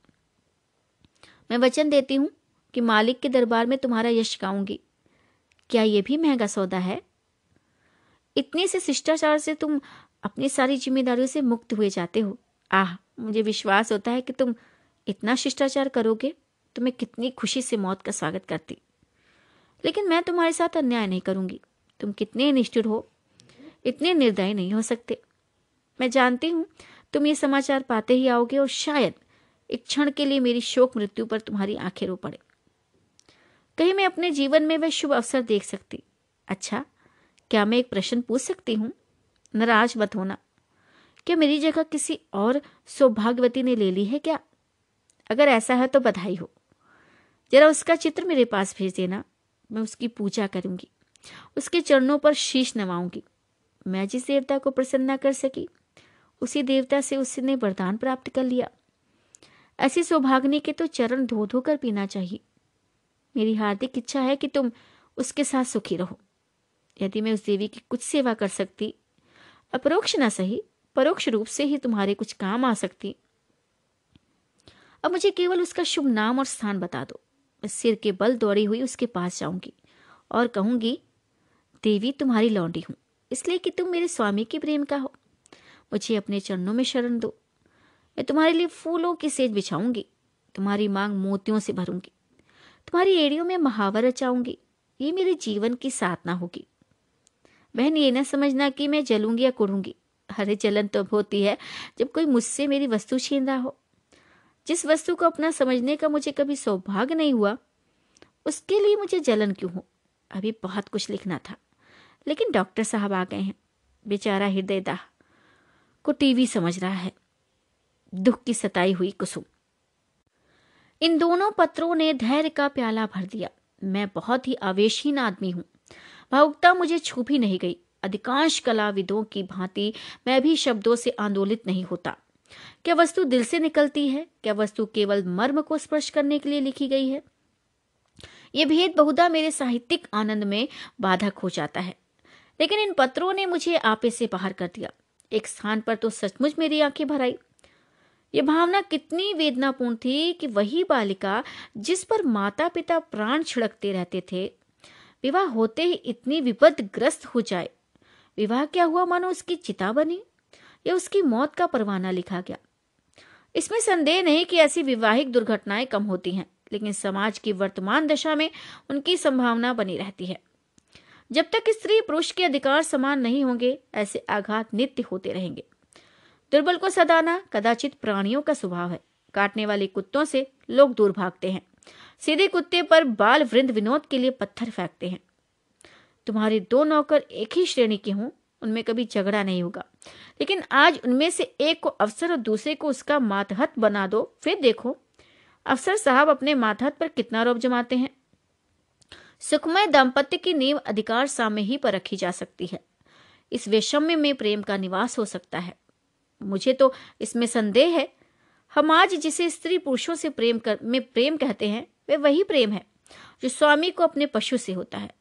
मैं वचन देती हूं कि मालिक के दरबार में तुम्हारा यश गाऊंगी। क्या यह भी महंगा सौदा है? इतने से शिष्टाचार से तुम अपनी सारी जिम्मेदारियों से मुक्त हुए जाते हो। आह, मुझे विश्वास होता है कि तुम इतना शिष्टाचार करोगे तो मैं कितनी खुशी से मौत का स्वागत करती। लेकिन मैं तुम्हारे साथ अन्याय नहीं करूंगी। तुम कितने निष्ठुर हो, इतने निर्दयी नहीं हो सकते। मैं जानती हूं तुम ये समाचार पाते ही आओगे और शायद एक क्षण के लिए मेरी शोक मृत्यु पर तुम्हारी आंखें रो पड़े। कहीं मैं अपने जीवन में वह शुभ अवसर देख सकती। अच्छा, क्या मैं एक प्रश्न पूछ सकती हूँ? नाराज मत होना। क्या मेरी जगह किसी और सौभाग्यवती ने ले ली है क्या? अगर ऐसा है तो बधाई हो। जरा उसका चित्र मेरे पास भेज देना। मैं उसकी पूजा करूंगी, उसके चरणों पर शीश नवाऊंगी। मैं जिस देवता को प्रसन्न न कर सकी, उसी देवता से उसने वरदान प्राप्त कर लिया। ऐसी सौभाग्यनी के तो चरण धो धो कर पीना चाहिए। मेरी हार्दिक इच्छा है कि तुम उसके साथ सुखी रहो। यदि मैं उस देवी की कुछ सेवा कर सकती, अपरोक्ष न सही, परोक्ष रूप से ही तुम्हारे कुछ काम आ सकती। अब मुझे केवल उसका शुभ नाम और स्थान बता दो। मैं सिर के बल दौड़ी हुई उसके पास जाऊंगी और कहूंगी, देवी तुम्हारी लौंडी हूं, इसलिए कि तुम मेरे स्वामी के प्रेम का हो। मुझे अपने चरणों में शरण दो। मैं तुम्हारे लिए फूलों की सेज बिछाऊंगी, तुम्हारी मांग मोतियों से भरूंगी, तुम्हारी एड़ियों में महावर रचाऊंगी। ये मेरे जीवन की साधना होगी। बहन, ये न समझना कि मैं जलूंगी या कुड़ूंगी। अरे जलन तो होती है जब कोई मुझसे मेरी वस्तु छीन रहा हो। जिस वस्तु को अपना समझने का मुझे कभी सौभाग्य नहीं हुआ, उसके लिए मुझे जलन क्यों हो। अभी बहुत कुछ लिखना था, लेकिन डॉक्टर साहब आ गए हैं। बेचारा हृदयदाह को टीवी समझ रहा है। दुख की सताई हुई कुसुम। इन दोनों पत्रों ने धैर्य का प्याला भर दिया। मैं बहुत ही आवेशहीन आदमी हूं। भावुकता मुझे छू भी नहीं गई। अधिकांश कलाविदों की भांति मैं भी शब्दों से आंदोलित नहीं होता। क्या वस्तु दिल से निकलती है? क्या वस्तु केवल मर्म को स्पर्श करने के लिए लिखी गई है? यह भेद बहुधा मेरे साहित्यिक आनंद में बाधक हो जाता है, लेकिन इन पत्रों ने मुझे आपे से बाहर कर दिया। एक स्थान पर तो सचमुच मेरी आंखें भर आई। यह भावना कितनी वेदनापूर्ण थी कि वही बालिका जिस पर माता पिता प्राण छिड़कते रहते थे, विवाह होते ही इतनी विपदग्रस्त हो जाए। विवाह क्या हुआ मानो उसकी चिता बनी या उसकी मौत का परवाना लिखा गया। इसमें संदेह नहीं कि ऐसी विवाहिक दुर्घटनाएं कम होती हैं, लेकिन समाज की वर्तमान दशा में उनकी संभावना बनी रहती है। जब तक स्त्री पुरुष के अधिकार समान नहीं होंगे, ऐसे आघात नित्य होते रहेंगे। दुर्बल को सदाना कदाचित प्राणियों का स्वभाव है। काटने वाले कुत्तों से लोग दूर भागते हैं। सीधे कुत्ते पर बाल वृंद विनोद के लिए पत्थर फेंकते हैं। तुम्हारे दो नौकर एक ही श्रेणी के हों, उनमें कभी झगड़ा नहीं होगा, लेकिन आज उनमें से एक को अफसर और दूसरे को उसका मातहत बना दो, फिर देखो अफसर साहब अपने मातहत पर कितना रौब जमाते हैं। सुखमय दाम्पत्य की नींव अधिकार साम्य ही पर रखी जा सकती है। इस वैषम्य में प्रेम का निवास हो सकता है। मुझे तो इसमें संदेह है। हम आज जिसे स्त्री पुरुषों से प्रेम कहते हैं, वे वही प्रेम है जो स्वामी को अपने पशु से होता है।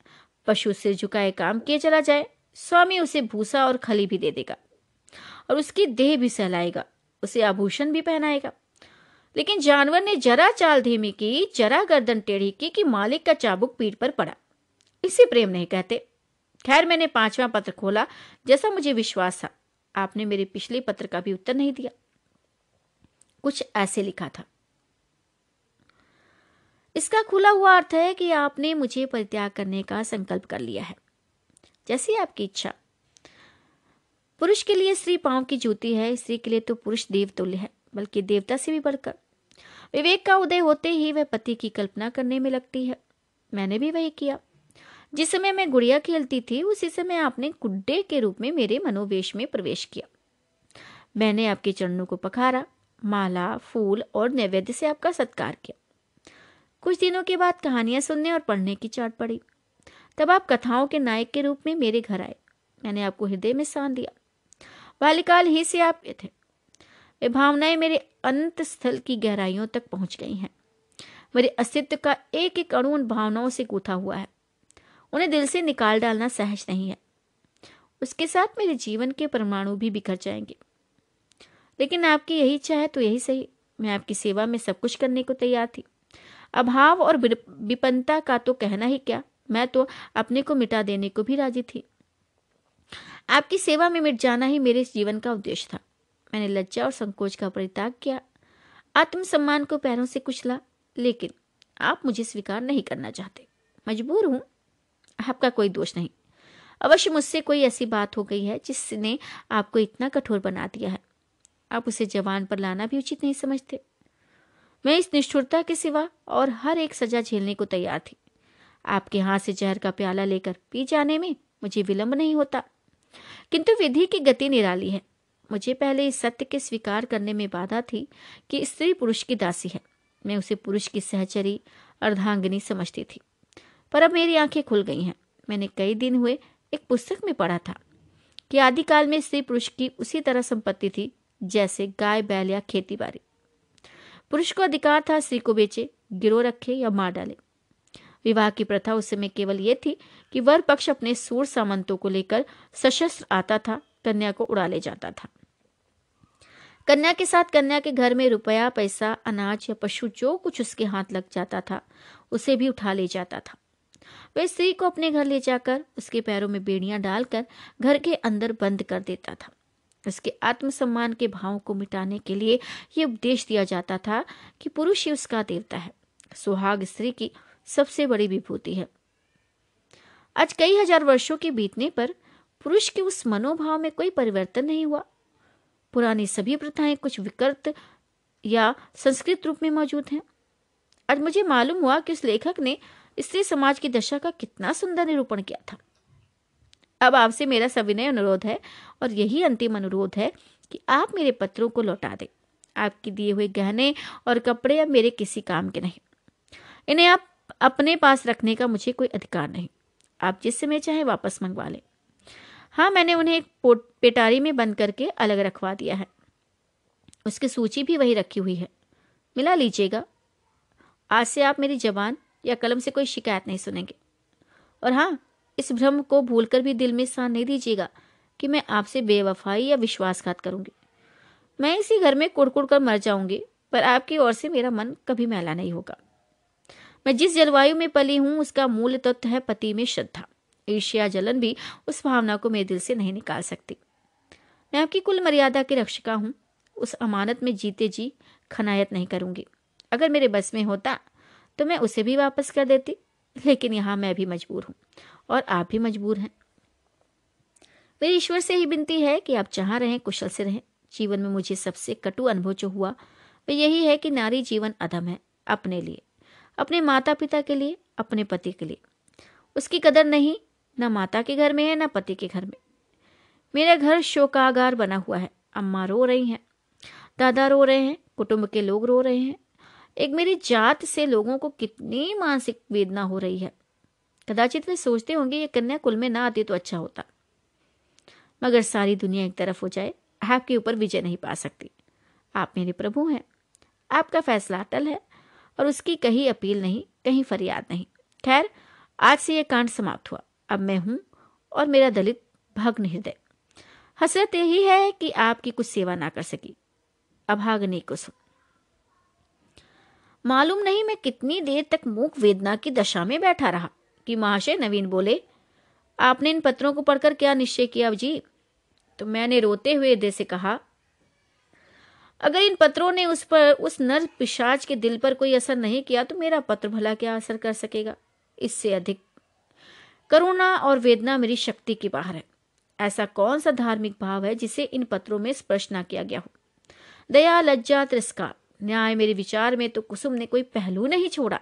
पशु सिर झुकाए काम किए चला जाए, स्वामी उसे भूसा और खली भी दे देगा और उसकी देह भी सहलाएगा, उसे आभूषण भी पहनाएगा। लेकिन जानवर ने जरा चाल धीमी की, जरा गर्दन टेढ़ी की कि मालिक का चाबुक पीठ पर पड़ा। इसे प्रेम नहीं कहते। खैर, मैंने 5वां पत्र खोला, जैसा मुझे विश्वास था। आपने मेरे पिछले पत्र का भी उत्तर नहीं दिया। कुछ ऐसे लिखा था। इसका खुला हुआ अर्थ है कि आपने मुझे परित्याग करने का संकल्प कर लिया है। जैसी आपकी इच्छा। पुरुष के लिए स्त्री पांव की जूती है, स्त्री के लिए तो पुरुष देवतुल्य है, बल्कि देवता से भी बढ़कर। विवेक का उदय होते ही वह पति की कल्पना करने में लगती है। मैंने भी वही किया। जिस समय मैं गुड़िया खेलती थी, उसी समय आपने गुड्डे के रूप में मेरे मनोवेश में प्रवेश किया। मैंने आपके चरणों को पखारा, माला, फूल और नैवेद्य से आपका सत्कार किया। कुछ दिनों के बाद कहानियां सुनने और पढ़ने की चाट पड़ी। तब आप कथाओं के नायक के रूप में मेरे घर आए। मैंने आपको हृदय में स्थान दिया। बाल्यकाल ही से आप थे। वे भावनाएं मेरे अनंत स्थल की गहराइयों तक पहुंच गई हैं। मेरे अस्तित्व का एक एक अणु उन भावनाओं से गूथा हुआ है। उन्हें दिल से निकाल डालना सहज नहीं है। उसके साथ मेरे जीवन के परमाणु भी बिखर जाएंगे। लेकिन आपकी यही इच्छा है तो यही सही। मैं आपकी सेवा में सब कुछ करने को तैयार थी। अभाव और विपन्नता का तो कहना ही क्या, मैं तो अपने को मिटा देने को भी राजी थी। आपकी सेवा में मिट जाना ही मेरे जीवन का उद्देश्य था। मैंने लज्जा और संकोच का परित्याग किया, आत्मसम्मान को पैरों से कुचला, लेकिन आप मुझे स्वीकार नहीं करना चाहते। मजबूर हूं। आपका कोई दोष नहीं। अवश्य मुझसे कोई ऐसी बात हो गई है जिसने आपको इतना कठोर बना दिया है। आप उसे जवान पर लाना भी उचित नहीं समझते। मैं इस निष्ठुरता के सिवा और हर एक सजा झेलने को तैयार थी। आपके हाथ से जहर का प्याला लेकर पी जाने में मुझे विलंब नहीं होता, किंतु विधि की गति निराली है। मुझे पहले इस सत्य के स्वीकार करने में बाधा थी कि स्त्री पुरुष की दासी है। मैं उसे पुरुष की सहचरी, अर्धांगिनी समझती थी, पर अब मेरी आंखें खुल गई हैं। मैंने कई दिन हुए एक पुस्तक में पढ़ा था कि आदिकाल में स्त्री पुरुष की उसी तरह संपत्ति थी जैसे गाय, बैल या खेती बाड़ी। पुरुष को अधिकार था स्त्री को बेचे, गिरोह रखे या मार डाले। विवाह की प्रथा उस समय केवल यह थी कि वर पक्ष अपने सूर सामंतों को लेकर सशस्त्र आता था, कन्या को उड़ा ले जाता था। कन्या के साथ कन्या के घर में रुपया, पैसा, अनाज या पशु जो कुछ उसके हाथ लग जाता था, उसे भी उठा ले जाता था। वह स्त्री को अपने घर ले जाकर उसके पैरों में बेड़ियां डालकर घर के अंदर बंद कर देता था। उसके आत्मसम्मान के भावों को मिटाने के लिए यह उपदेश दिया जाता था कि पुरुष ही उसका देवता है। सुहाग स्त्री की सबसे बड़ी विभूति है। आज कई हजार वर्षों के बीतने पर पुरुष के उस मनोभाव में कोई परिवर्तन नहीं हुआ। पुरानी सभी प्रथाएं कुछ विकृत या संस्कृत रूप में मौजूद हैं। आज मुझे मालूम हुआ कि उस लेखक ने स्त्री समाज की दशा का कितना सुंदर निरूपण किया था। अब आपसे मेरा सविनय अनुरोध है, और यही अंतिम अनुरोध है, कि आप मेरे पत्रों को लौटा दें। आपके दिए हुए गहने और कपड़े अब मेरे किसी काम के नहीं। इन्हें आप अपने पास रखने का मुझे कोई अधिकार नहीं। आप जिस समय चाहे वापस मंगवा लें। हाँ, मैंने उन्हें एक पेटारी में बंद करके अलग रखवा दिया है। उसकी सूची भी वही रखी हुई है, मिला लीजिएगा। आज से आप मेरी जबान या कलम से कोई शिकायत नहीं सुनेंगे। और हाँ, इस भ्रम को भूलकर भी दिल में स्थान नहीं दीजिएगा कि मैं आपसे बेवफाई या विश्वासघात करूंगी। मैं इसी घर में कुड़कुड़ कर मर जाऊंगी, पर आपकी ओर से मेरा मन कभी मैला नहीं होगा। मैं जिस जलवायु में पली हूं, उसका मूल तत्व है पति में श्रद्धा। ईर्ष्या जलन भी उस भावना को मेरे दिल से नहीं निकाल सकती। मैं आपकी कुल मर्यादा की रक्षिका हूं। उस अमानत में जीते जी खनायत नहीं करूंगी। अगर मेरे बस में होता तो मैं उसे भी वापस कर देती, लेकिन यहाँ मैं भी मजबूर हूँ और आप भी मजबूर हैं। मेरी ईश्वर से ही विनती है कि आप जहाँ रहें कुशल से रहें। जीवन में मुझे सबसे कटु अनुभव जो हुआ वह यही है कि नारी जीवन अधम है। अपने लिए, अपने माता पिता के लिए, अपने पति के लिए उसकी कदर नहीं, न माता के घर में है न पति के घर में। मेरा घर शोकागार बना हुआ है। अम्मा रो रही हैं, दादा रो रहे हैं, कुटुंब के लोग रो रहे हैं। एक मेरी जात से लोगों को कितनी मानसिक वेदना हो रही है। कदाचित वे सोचते होंगे ये कन्या कुल में ना आती तो अच्छा होता, मगर सारी दुनिया एक तरफ हो जाए, आपके ऊपर विजय नहीं पा सकती। आप मेरे प्रभु हैं। आपका फैसला अटल है और उसकी कहीं अपील नहीं, कहीं फरियाद नहीं। खैर, आज से यह कांड समाप्त हुआ। अब मैं हूं और मेरा दलित भग्न हृदय। हसरत यही है कि आपकी कुछ सेवा ना कर सकी। अभागने कुसुम। मालूम नहीं मैं कितनी देर तक मूक वेदना की दशा में बैठा रहा कि महाशय नवीन बोले, आपने इन पत्रों को पढ़कर क्या निश्चय किया जी? तो मैंने रोते हुए हृदय से कहा, अगर इन पत्रों ने उस नर पिशाच के दिल पर कोई असर नहीं किया तो मेरा पत्र भला क्या असर कर सकेगा? इससे अधिक करुणा और वेदना मेरी शक्ति के बाहर है। ऐसा कौन सा धार्मिक भाव है जिसे इन पत्रों में स्पर्श ना किया गया हो? दया, लज्जा, तिरस्कार, न्याय, मेरे विचार में तो कुसुम ने कोई पहलू नहीं छोड़ा।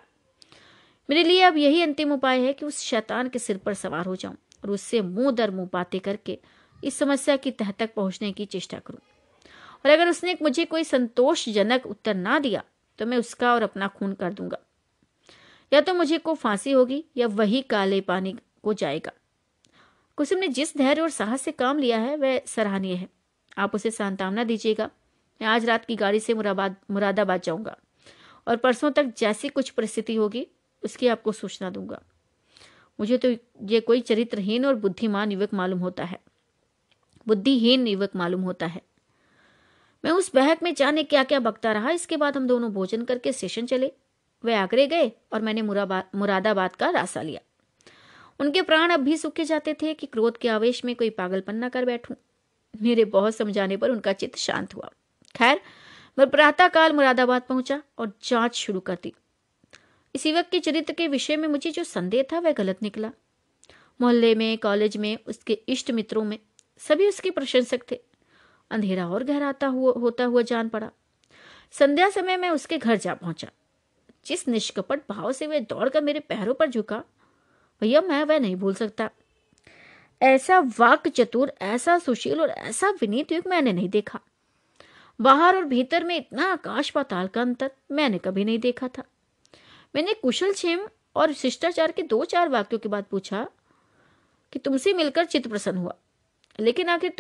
मेरे लिए अब यही अंतिम उपाय है कि उस शैतान के सिर पर सवार हो जाऊं और उससे मुंह दर मुंह बातें करके इस समस्या की तह तक पहुंचने की चेष्टा करूं। और अगर उसने मुझे कोई संतोषजनक उत्तर ना दिया तो मैं उसका और अपना खून कर दूंगा। या तो मुझे को फांसी होगी या वही काले पानी को जाएगा। कुसुम ने जिस धैर्य और साहस से काम लिया है वह सराहनीय है। आप उसे सांत्वना दीजिएगा। मैं आज रात की गाड़ी से मुरादाबाद जाऊंगा और परसों तक जैसी कुछ परिस्थिति होगी उसकी आपको सूचना दूंगा। मुझे तो ये कोई चरित्रहीन और बुद्धिहीन युवक मालूम होता है। मैं उस बहक में जाने क्या क्या बकता रहा। इसके बाद हम दोनों भोजन करके स्टेशन चले। वे आगरे गए और मैंने मुरादाबाद का रास्ता लिया। उनके प्राण अब भी सूखे जाते थे कि क्रोध के आवेश में कोई पागलपन न कर बैठूं। मेरे बहुत समझाने पर उनका चित्त शांत हुआ। खैर, मैं प्रातःकाल मुरादाबाद पहुंचा और जांच शुरू कर दी। इस युवक के चरित्र के विषय में मुझे जो संदेह था वह गलत निकला। मोहल्ले में, कॉलेज में, उसके इष्ट मित्रों में सभी उसके प्रशंसक थे। अंधेरा और गहराता होता हुआ जान पड़ा। संध्या समय मैं उसके घर जा पहुंचा। जिस निष्कपट भाव से वह दौड़कर मेरे पैरों पर झुका, भैया मैं वह नहीं भूल सकता। ऐसा वाक् चतुर, ऐसा सुशील और ऐसा विनीत युग मैंने नहीं देखा। बाहर और भीतर में इतना आकाश पाताल का अंतर मैंने कभी नहीं देखा था। मैंने कुशल क्षेम और शिष्टाचार के 2-4 वाक्यों के बाद पूछा कि तुमसे मिलकर चित्त प्रसन्न हुआ, लेकिन आखिर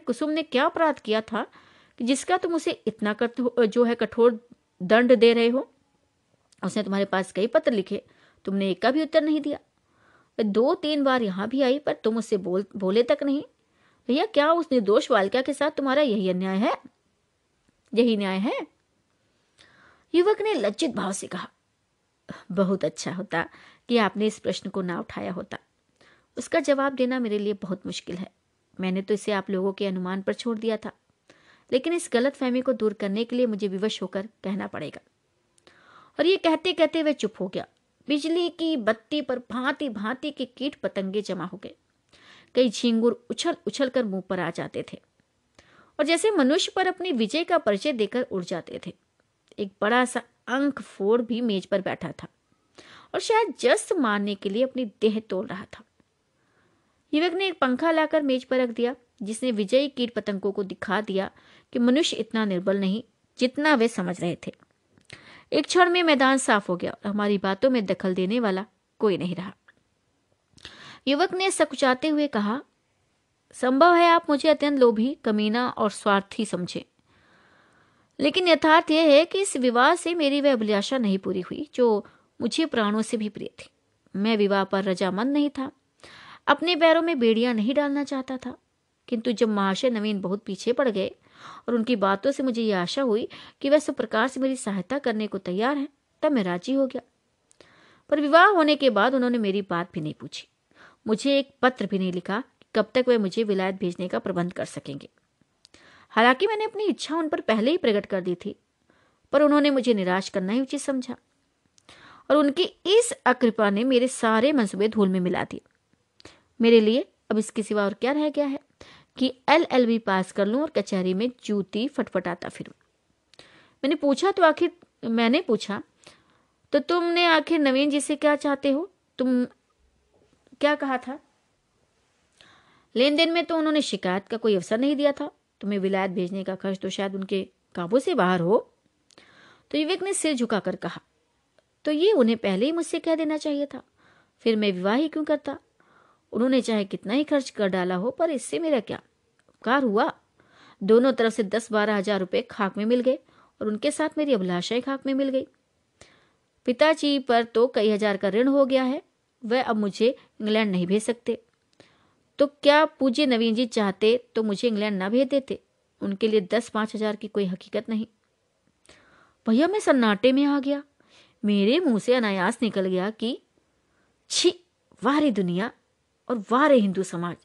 कुसुम ने क्या अपराध किया था कि जिसका तुम उसे इतना कठोर दंड दे रहे हो? उसने तुम्हारे पास कई पत्र लिखे, तुमने एक का भी उत्तर नहीं दिया। 2-3 बार यहां भी आई पर तुम उससे बोले तक नहीं। भैया क्या उस निर्दोष बालिका के साथ तुम्हारा यही अन्याय है? यही न्याय है? युवक ने लज्जित भाव से कहा। बहुत अच्छा होता कि आपने इस प्रश्न को ना उठाया होता। उसका जवाब देना मेरे लिए बहुत मुश्किल है। मैंने तो इसे आप लोगों के अनुमान पर छोड़ दिया था, लेकिन इस गलत फहमी को दूर करने के लिए मुझे विवश होकर कहना पड़ेगा। और ये कहते कहते वह चुप हो गया। बिजली की बत्ती पर भांति भांति के कीट पतंगे जमा हो गए। कई झींगुर उछल उछल कर मुंह पर आ जाते थे और जैसे मनुष्य पर अपनी विजय का परिचय देकर उड़ जाते थे। एक बड़ा सा अंक फोड़ भी मेज पर बैठा था और शायद जस्त मारने के लिए अपनी देह तोड़ रहा था। युवक ने एक पंखा लाकर मेज पर रख दिया, जिसने विजयी कीट पतंगों को दिखा दिया कि मनुष्य इतना निर्बल नहीं जितना वे समझ रहे थे। एक क्षण में मैदान साफ हो गया और हमारी बातों में दखल देने वाला कोई नहीं रहा। युवक ने सकुचाते हुए कहा, संभव है आप मुझे अत्यंत लोभी, कमीना और स्वार्थी समझे, लेकिन यथार्थ यह है कि इस विवाह से मेरी वह अभिलाषा नहीं पूरी हुई जो मुझे प्राणों से भी प्रिय थी। मैं विवाह पर रजामंद नहीं था, अपने पैरों में बेड़ियां नहीं डालना चाहता था, किंतु जब महाशय नवीन बहुत पीछे पड़ गए और उनकी बातों से मुझे यह आशा हुई कि वह सब प्रकार से मेरी सहायता करने को तैयार हैं, तब मैं राजी हो गया। पर विवाह होने के बाद उन्होंने मेरी बात भी नहीं पूछी, मुझे एक पत्र भी नहीं लिखा कि कब तक वे मुझे विलायत भेजने का प्रबंध कर सकेंगे। हालांकि मैंने अपनी इच्छा उन पर पहले ही प्रकट कर दी थी, पर उन्होंने मुझे निराश करना ही उचित समझा और उनकी इस अकृपा ने मेरे सारे मंसूबे धूल में मिला दिए। मेरे लिए अब इसके सिवा और क्या रह गया है कि LLB पास कर लूं और कचहरी में जूती फटफटाता फिरूं। मैंने पूछा तो तुमने आखिर नवीन जी से क्या चाहते हो? तुम क्या कहा था? लेन देन में तो उन्होंने शिकायत का कोई अवसर नहीं दिया था। तुम्हें विलायत भेजने का खर्च तो शायद उनके काबू से बाहर हो। तो युवक ने सिर झुकाकर कहा, तो ये उन्हें पहले ही मुझसे कह देना चाहिए था, फिर मैं विवाह ही क्यों करता। उन्होंने चाहे कितना ही खर्च कर डाला हो, पर इससे मेरा क्या उपकार हुआ? दोनों तरफ से 10-12 हजार रुपए खाक में मिल गए और उनके साथ मेरी अभिलाषाएं खाक में मिल गई। पिताजी पर तो कई हजार का ऋण हो गया है, वह अब मुझे इंग्लैंड नहीं भेज सकते। तो क्या पूज्य नवीन जी चाहते तो मुझे इंग्लैंड ना भेज देते? उनके लिए 10-5 हजार की कोई हकीकत नहीं। भैया, मैं सन्नाटे में आ गया। मेरे मुंह से अनायास निकल गया कि छी, वाह रे दुनिया और वाह रे हिंदू समाज,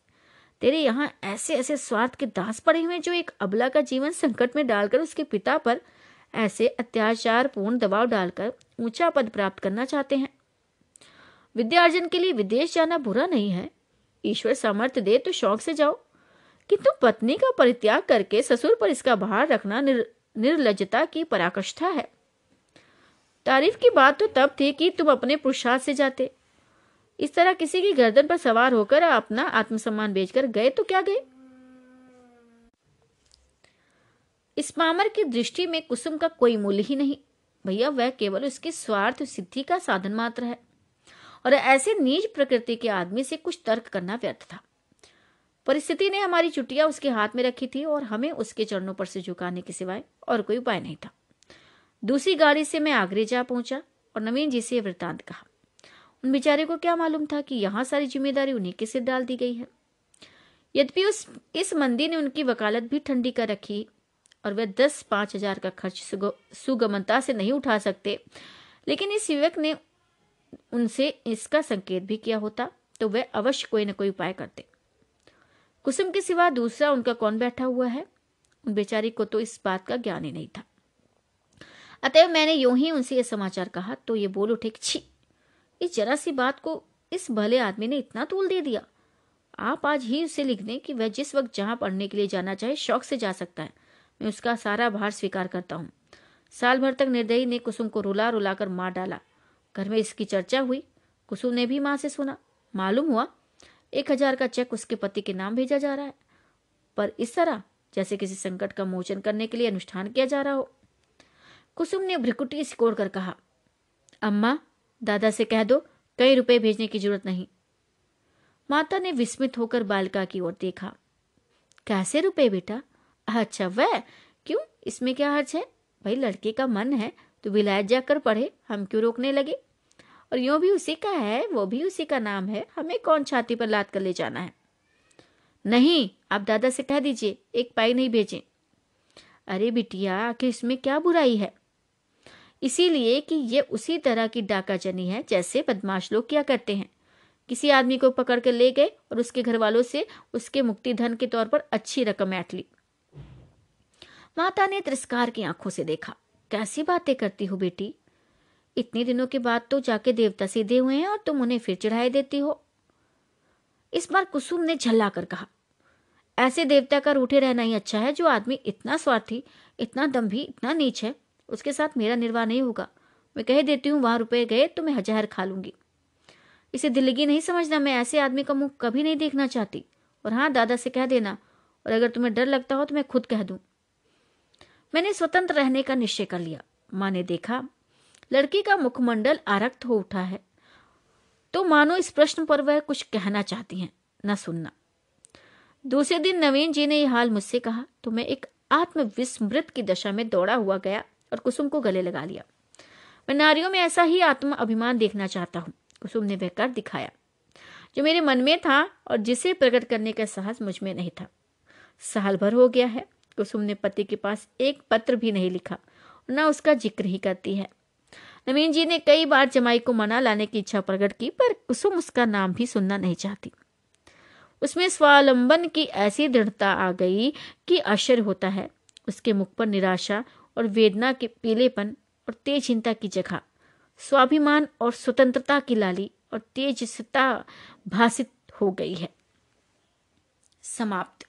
तेरे यहाँ ऐसे ऐसे स्वार्थ के दास पड़े हुए जो एक अबला का जीवन संकट में डालकर उसके पिता पर ऐसे अत्याचारपूर्ण दबाव डालकर ऊंचा पद प्राप्त करना चाहते हैं। विद्यार्जन के लिए विदेश जाना बुरा नहीं है, ईश्वर सामर्थ्य दे तो शौक से जाओ, किंतु पत्नी का परित्याग करके ससुर पर इसका भार रखना निर्लज्जता की पराकाष्ठा है। तारीफ की बात तो तब थी कि तुम अपने पुरुषार्थ से जाते, इस तरह किसी की गर्दन पर सवार होकर अपना आत्मसम्मान बेचकर गए तो क्या गए। इस पामर की दृष्टि में कुसुम का कोई मूल्य ही नहीं भैया, वह केवल उसकी स्वार्थ सिद्धि का साधन मात्र है और ऐसे नीच प्रकृति के आदमी से कुछ तर्क करना व्यर्थ था। परिस्थिति ने हमारी चुटिया उसके हाथ में रखी थी और हमें उसके चरणों पर से झुकाने के सिवाय और कोई उपाय नहीं था। दूसरी गाड़ी से मैं आगरे जा पहुंचा और नवीन जी से वृतांत कहा। उन बेचारे को क्या मालूम था कि यहाँ सारी जिम्मेदारी उन्हीं के सिर डाल दी गई है। यद्यपि इस मंदी ने उनकी वकालत भी ठंडी कर रखी और वह 10-5 हजार का खर्च सुगमता से नहीं उठा सकते, लेकिन इस युवक ने उनसे इसका संकेत भी किया होता तो वह अवश्य कोई न कोई उपाय करते। कुसुम के सिवा दूसरा उनका कौन बैठा हुआ है? उन बेचारी को तो इस बात का ज्ञान ही नहीं था। अतएव मैंने यूं ही उनसे यह समाचार कहा तो ये बोल उठे, छी, इस जरा सी बात को इस भले आदमी ने इतना तूल दे दिया। आप आज ही उसे लिख दें कि वह जिस वक्त जहां पढ़ने के लिए जाना चाहे शौक से जा सकता है। मैं उसका सारा भार स्वीकार करता हूँ। साल भर तक निर्दयी ने कुसुम को रुला रुला कर मार डाला। घर में इसकी चर्चा हुई, कुसुम ने भी माँ से सुना। मालूम हुआ 1000 का चेक उसके पति के नाम भेजा जा रहा है, पर इस तरह जैसे किसी संकट का मोचन करने के लिए अनुष्ठान किया जा रहा हो। कुसुम ने भ्रिकुटी सिकोड़ कर कहा, अम्मा, दादा से कह दो कई रुपए भेजने की जरूरत नहीं। माता ने विस्मित होकर बालिका की ओर देखा। कैसे रुपए बेटा? अच्छा, वह क्यों, इसमें क्या हर्ज है? भाई, लड़के का मन है तो विलायत जाकर पढ़े, हम क्यों रोकने लगे? और यूं भी उसी का है, वो भी उसी का नाम है, हमें कौन छाती पर लाद कर ले जाना है? नहीं, आप दादा से कह दीजिए 1 पाई नहीं भेजें। अरे बिटिया, आखिर इसमें क्या बुराई है? इसीलिए कि ये उसी तरह की डाकाचनी है जैसे बदमाश लोग किया करते हैं। किसी आदमी को पकड़ कर ले गए और उसके घर वालों से उसके मुक्ति धन के तौर पर अच्छी रकम ऐंठ ली। माता ने तिरस्कार की आंखों से देखा। कैसी बातें करती हो बेटी? इतने दिनों के बाद तो जाके देवता सीधे हुए हैं और तुम उन्हें फिर चढ़ाए देती हो। इस बार कुसुम ने झल्ला कर कहा, ऐसे देवता का रूठे रहना ही अच्छा है। जो आदमी इतना स्वार्थी, इतना दंभी, इतना नीच है, उसके साथ मेरा निर्वाह नहीं होगा। मैं कह देती हूँ, वहां रुपए गए तो मैं हजार खा लूंगी। इसे दिल्लगी नहीं समझना, मैं ऐसे आदमी का मुंह कभी नहीं देखना चाहती। और हाँ, दादा से कह देना, और अगर तुम्हें डर लगता हो तो मैं खुद कह दूं। मैंने स्वतंत्र रहने का निश्चय कर लिया। माँ ने देखा लड़की का मुखमंडल आरक्त हो उठा है, तो मानो इस प्रश्न पर वह कुछ कहना चाहती हैं, न सुनना। दूसरे दिन नवीन जी ने यह हाल मुझसे कहा तो मैं एक आत्मविस्मृत की दशा में दौड़ा हुआ गया और कुसुम को गले लगा लिया। मैं नारियों में ऐसा ही आत्म अभिमान देखना चाहता हूँ। कुसुम ने वह कर दिखाया जो मेरे मन में था और जिसे प्रकट करने का साहस मुझ में नहीं था। साल भर हो गया है, कुसुम ने पति के पास एक पत्र भी नहीं लिखा, न उसका जिक्र ही करती है। नवीन जी ने कई बार जमाई को मना लाने की इच्छा प्रकट की, पर कुसुम उसका नाम भी सुनना नहीं चाहती। उसमें स्वावलंबन की ऐसी दृढ़ता आ गई कि आश्चर्य होता है। उसके मुख पर निराशा और वेदना के पीलेपन और तेजहीनता की जगह स्वाभिमान और स्वतंत्रता की लाली और तेजस्ता भासित हो गई है। समाप्त।